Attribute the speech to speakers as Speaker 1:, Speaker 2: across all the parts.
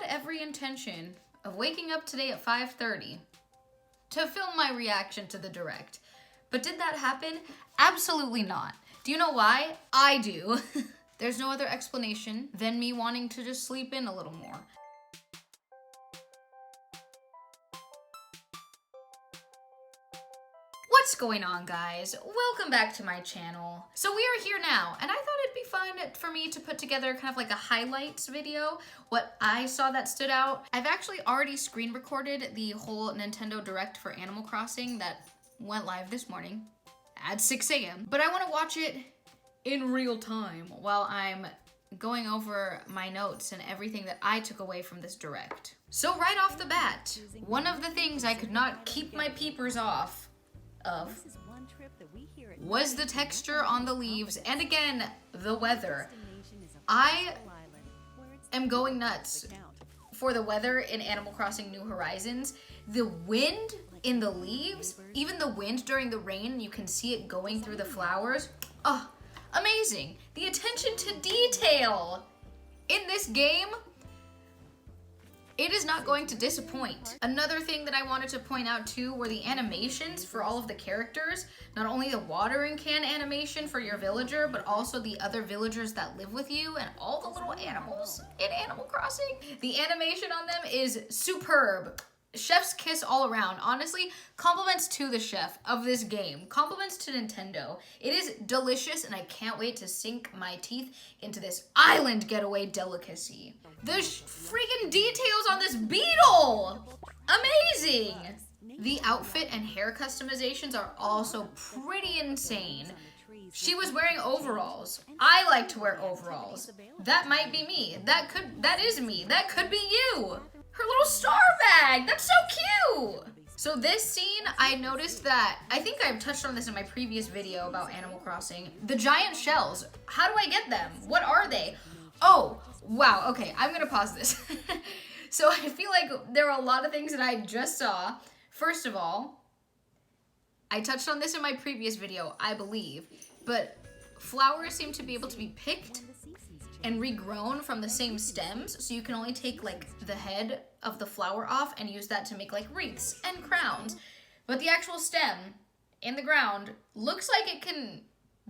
Speaker 1: every intention of waking up today at 5:30 to film my reaction to the direct. But did that happen? Absolutely not. Do you know why? I do. There's no other explanation than me wanting to just sleep in a little more. What's going on, guys? Welcome back to my channel. So we are here now, and I thought it'd be fun for me to put together kind of like a highlights video, what I saw that stood out. I've actually already screen recorded the whole Nintendo Direct for Animal Crossing that went live this morning at 6 a.m. But I want to watch it in real time while I'm going over my notes and everything that I took away from this Direct. So right off the bat, one of the things I could not keep my peepers off of was the texture on the leaves, and again, the weather. I am going nuts for the weather in Animal Crossing New Horizons. The wind in the leaves, even the wind during the rain, you can see it going through the flowers. Oh, amazing. The attention to detail in this game, it is not going to disappoint. Another thing that I wanted to point out too were the animations for all of the characters. Not only the watering can animation for your villager, but also the other villagers that live with you and all the little animals in Animal Crossing. The animation on them is superb. Chef's kiss all around. Honestly, compliments to the chef of this game. Compliments to Nintendo. It is delicious, and I can't wait to sink my teeth into this island getaway delicacy. The freaking details on this beetle! Amazing! The outfit and hair customizations are also pretty insane. She was wearing overalls. I like to wear overalls. That might be me. That is me. That could be you. Her little star bag, that's so cute! So this scene, I noticed that, I think I've touched on this in my previous video about Animal Crossing. The giant shells, how do I get them? What are they? Oh, wow, okay, I'm gonna pause this. So I feel like there are a lot of things that I just saw. First of all, I touched on this in my previous video, I believe, but flowers seem to be able to be picked and regrown from the same stems, so you can only take like the head of the flower off and use that to make like wreaths and crowns. But the actual stem in the ground looks like it can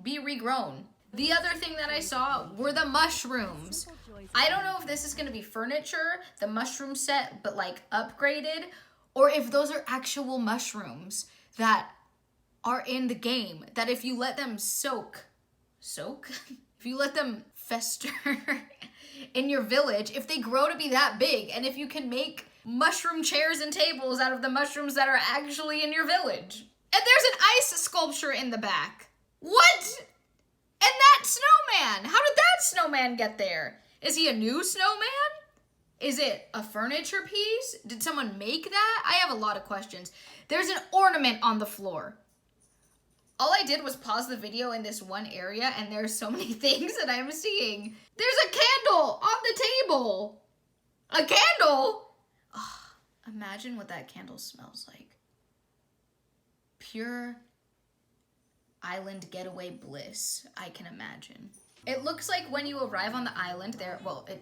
Speaker 1: be regrown. The other thing that I saw were the mushrooms. I don't know if this is gonna be furniture, the mushroom set, but like upgraded, or if those are actual mushrooms that are in the game, that if you let them soak? If you let them fester in your village, if they grow to be that big, and if you can make mushroom chairs and tables out of the mushrooms that are actually in your village. And there's an ice sculpture in the back. What? And that snowman, how did that snowman get there? Is he a new snowman? Is it a furniture piece? Did someone make that? I have a lot of questions. There's an ornament on the floor. All I did was pause the video in this one area, and there's so many things that I'm seeing. There's a candle on the table. A candle? Oh, imagine what that candle smells like. Pure island getaway bliss, I can imagine. It looks like when you arrive on the island,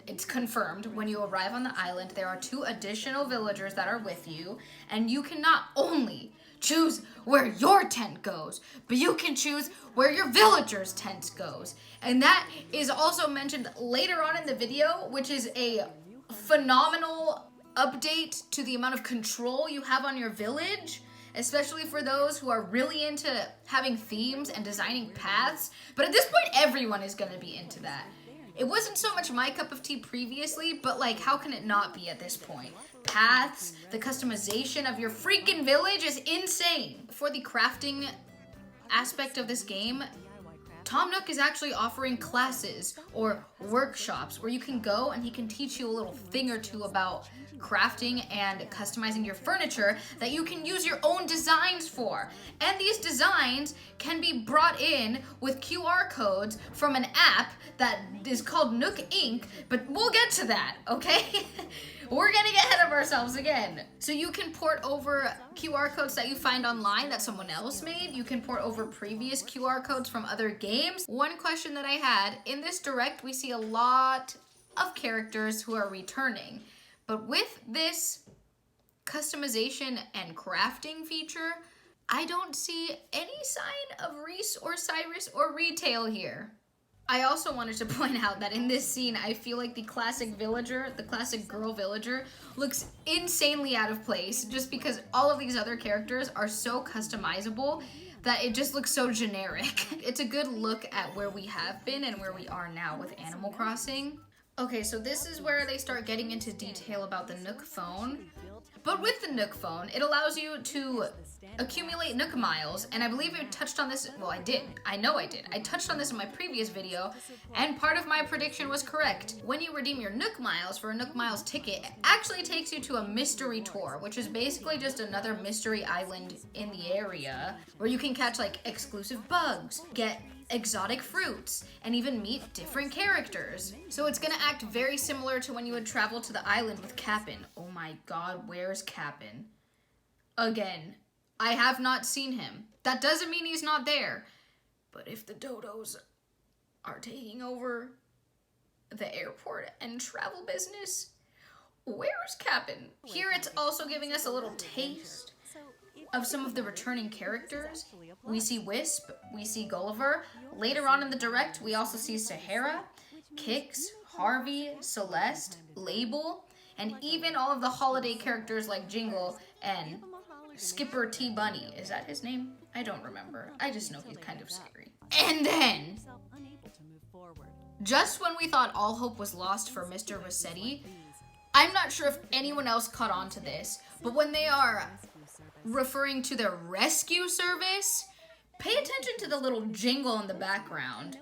Speaker 1: it's confirmed, when you arrive on the island, there are 2 additional villagers that are with you, and you can not only choose where your tent goes, but you can choose where your villager's tent goes. And that is also mentioned later on in the video, which is a phenomenal update to the amount of control you have on your village, especially for those who are really into having themes and designing paths. But at this point, everyone is gonna be into that. It wasn't so much my cup of tea previously, but like, how can it not be at this point? Paths, the customization of your freaking village is insane. For the crafting aspect of this game, Tom Nook is actually offering classes or workshops where you can go and he can teach you a little thing or two about crafting and customizing your furniture that you can use your own designs for. And these designs can be brought in with QR codes from an app that is called Nook Inc., but we'll get to that, okay? We're getting ahead of ourselves again. So you can port over QR codes that you find online that someone else made. You can port over previous QR codes from other games. One question that I had, in this direct, we see a lot of characters who are returning. But with this customization and crafting feature, I don't see any sign of Reese or Cyrus or retail here. I also wanted to point out that in this scene, I feel like the classic villager, the classic girl villager, looks insanely out of place just because all of these other characters are so customizable that it just looks so generic. It's a good look at where we have been and where we are now with Animal Crossing. Okay, so this is where they start getting into detail about the Nook phone. But with the Nook phone, it allows you to accumulate Nook miles, and I believe I touched on this, well I did, I know I did. I touched on this in my previous video, and part of my prediction was correct. When you redeem your Nook miles for a Nook miles ticket, it actually takes you to a mystery tour, which is basically just another mystery island in the area, where you can catch like exclusive bugs, get exotic fruits, and even meet different characters. So it's gonna act very similar to when you would travel to the island with Cap'n. Oh my god, where's Cap'n? Again, I have not seen him. That doesn't mean he's not there. But if the dodos are taking over the airport and travel business, where's Cap'n? Here it's also giving us a little taste of some of the returning characters. We see Wisp, we see Gulliver. Later on in the direct, we also see Sahara, Kix, Harvey, Celeste, Label, and even all of the holiday characters like Jingle and Skipper T. Bunny. Is that his name? I don't remember. I just know he's kind of scary. And then, just when we thought all hope was lost for Mr. Rossetti, I'm not sure if anyone else caught on to this, but when they are referring to their rescue service, pay attention to the little jingle in the background.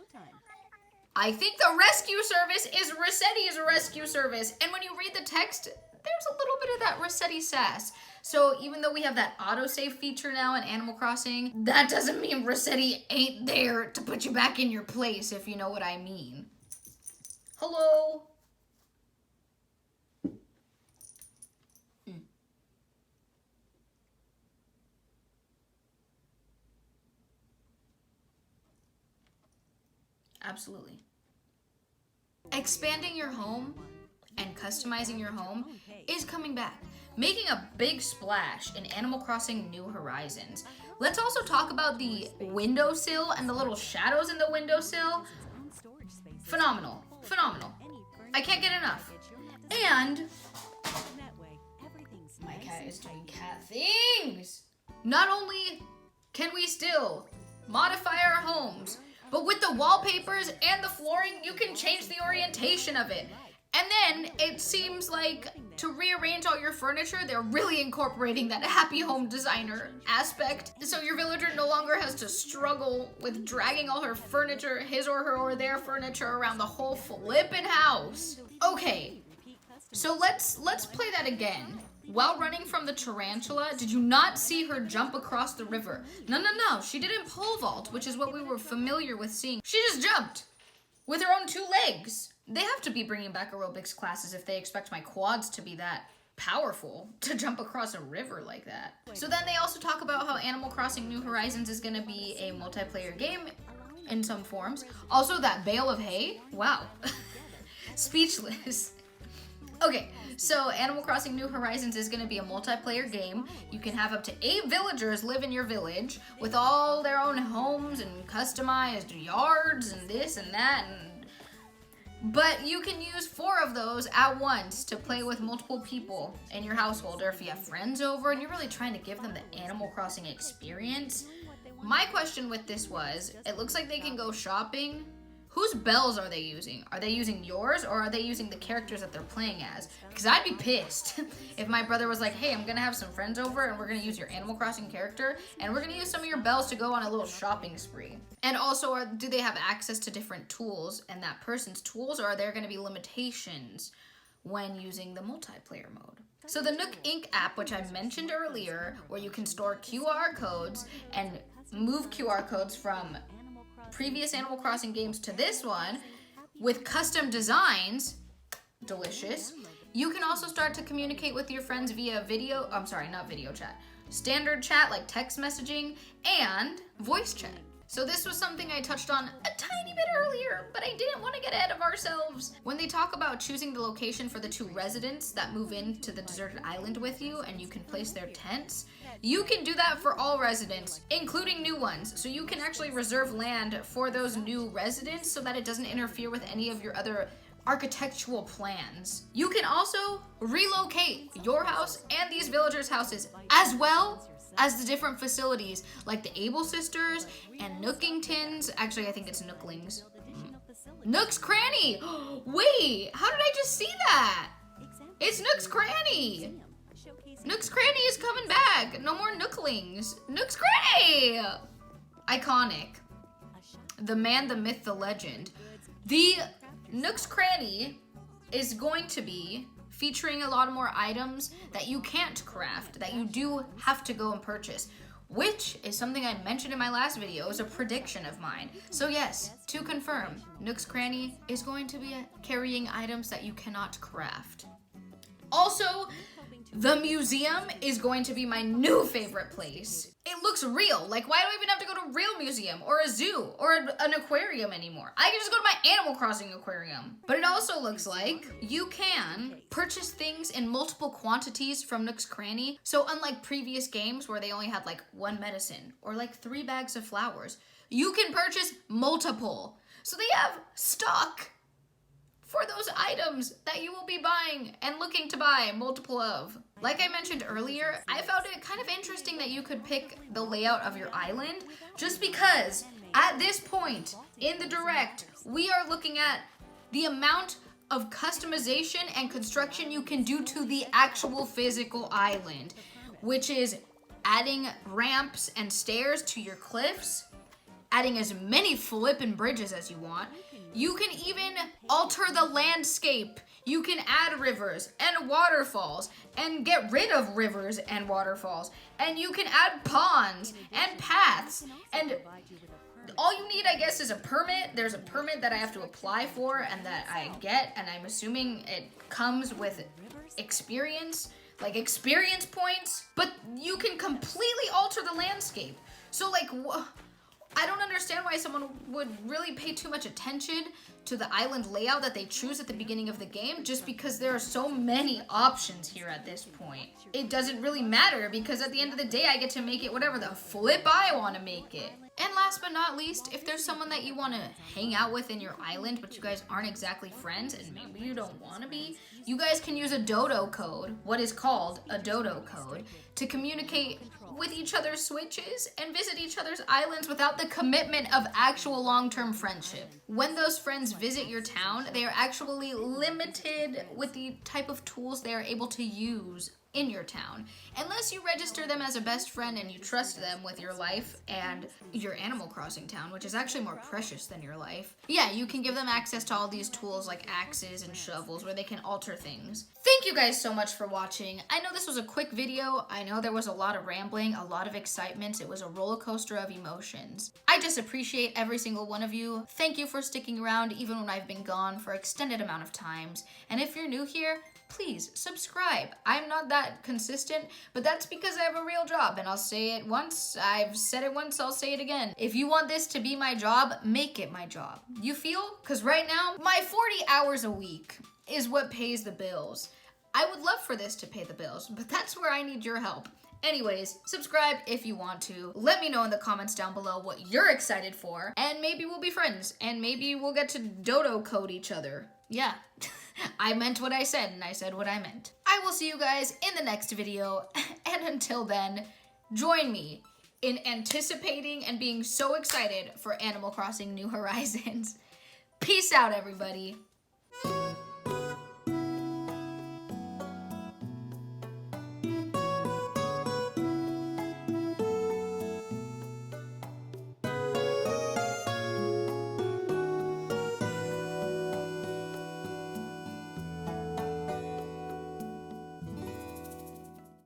Speaker 1: I think the rescue service is Rossetti's rescue service, and when you read the text, there's a little bit of that Rossetti sass. So even though we have that autosave feature now in Animal Crossing, that doesn't mean Rossetti ain't there to put you back in your place, if you know what I mean. Hello? Absolutely. Expanding your home and customizing your home is coming back, making a big splash in Animal Crossing New Horizons. Let's also talk about the windowsill and the little shadows in the windowsill. Phenomenal, phenomenal. I can't get enough. And my cat is doing cat things. Not only can we still modify our homes, but with the wallpapers and the flooring, you can change the orientation of it. And then it seems like to rearrange all your furniture, they're really incorporating that happy home designer aspect. So your villager no longer has to struggle with dragging all her furniture, his or her or their furniture around the whole flippin' house. Okay, so let's play that again. While running from the tarantula, did you not see her jump across the river? No, she didn't pole vault, which is what we were familiar with seeing. She just jumped with her own 2 legs. They have to be bringing back aerobics classes if they expect my quads to be that powerful to jump across a river like that. So then they also talk about how Animal Crossing New Horizons is gonna be a multiplayer game in some forms. Also that bale of hay, wow. Speechless. Okay, so Animal Crossing New Horizons is going to be a multiplayer game. You can have up to 8 villagers live in your village with all their own homes and customized yards and this and that. But you can use 4 of those at once to play with multiple people in your household, or if you have friends over and you're really trying to give them the Animal Crossing experience. My question with this was, it looks like they can go shopping. Whose bells are they using? Are they using yours, or are they using the characters that they're playing as? Because I'd be pissed if my brother was like, hey, I'm gonna have some friends over and we're gonna use your Animal Crossing character and we're gonna use some of your bells to go on a little shopping spree. And also, do they have access to different tools and that person's tools, or are there gonna be limitations when using the multiplayer mode? So the Nook Inc. app, which I mentioned earlier, where you can store QR codes and move QR codes from previous Animal Crossing games to this one with custom designs, delicious. You can also start to communicate with your friends via video, not video chat, standard chat like text messaging and voice chat. So this was something I touched on a tiny bit earlier, but I didn't want to get ahead of ourselves. When they talk about choosing the location for the 2 residents that move into the deserted island with you and you can place their tents, you can do that for all residents, including new ones. So you can actually reserve land for those new residents so that it doesn't interfere with any of your other architectural plans. You can also relocate your house and these villagers' houses, as well as the different facilities like the Able Sisters and Nookingtons. Actually, I think it's Nooklings. Nook's Cranny! Wait, how did I just see that? It's Nook's Cranny! Nook's Cranny is coming back! No more Nooklings! Nook's Cranny! Iconic. The man, the myth, the legend. The Nook's Cranny is going to be featuring a lot more items that you can't craft, that you do have to go and purchase, which is something I mentioned in my last video. It was a prediction of mine. So yes, to confirm, Nook's Cranny is going to be carrying items that you cannot craft. Also, the museum is going to be my new favorite place. It looks real. Like, why do I even have to go to a real museum or a zoo or an aquarium anymore? I can just go to my Animal Crossing aquarium. But it also looks like you can purchase things in multiple quantities from Nook's Cranny. So unlike previous games where they only had like 1 medicine or like 3 bags of flowers, you can purchase multiple. So they have stock for those items that you will be buying and looking to buy multiple of. Like I mentioned earlier, I found it kind of interesting that you could pick the layout of your island, just because at this point in the direct, we are looking at the amount of customization and construction you can do to the actual physical island, which is adding ramps and stairs to your cliffs, adding as many flippin' bridges as you want. You can even alter the landscape. You can add rivers and waterfalls and get rid of rivers and waterfalls. And you can add ponds and paths. And all you need, I guess, is a permit. There's a permit that I have to apply for and that I get. And I'm assuming it comes with experience, like experience points. But you can completely alter the landscape. So like, I don't understand why someone would really pay too much attention to the island layout that they choose at the beginning of the game, just because there are so many options here at this point. It doesn't really matter, because at the end of the day, I get to make it whatever the flip I want to make it. And last but not least, if there's someone that you want to hang out with in your island, but you guys aren't exactly friends, and maybe you don't want to be, you guys can use a dodo code, what is called a dodo code, to communicate with each other's switches and visit each other's islands without the commitment of actual long-term friendship. When those friends visit your town, they are actually limited with the type of tools they are able to use in your town, unless you register them as a best friend and you trust them with your life and your Animal Crossing town, which is actually more precious than your life. Yeah, you can give them access to all these tools like axes and shovels where they can alter things. Thank you guys so much for watching. I know this was a quick video. I know there was a lot of rambling, a lot of excitement. It was a roller coaster of emotions. I just appreciate every single one of you. Thank you for sticking around even when I've been gone for extended amount of times. And if you're new here, please subscribe. I'm not that consistent, but that's because I have a real job, and I'll say it once. I've said it once, I'll say it again. If you want this to be my job, make it my job. You feel? Because right now, my 40 hours a week is what pays the bills. I would love for this to pay the bills, but that's where I need your help. Anyways, subscribe if you want to. Let me know in the comments down below what you're excited for, and maybe we'll be friends, and maybe we'll get to dodo code each other. Yeah, I meant what I said, and I said what I meant. I will see you guys in the next video, and until then, join me in anticipating and being so excited for Animal Crossing New Horizons. Peace out, everybody.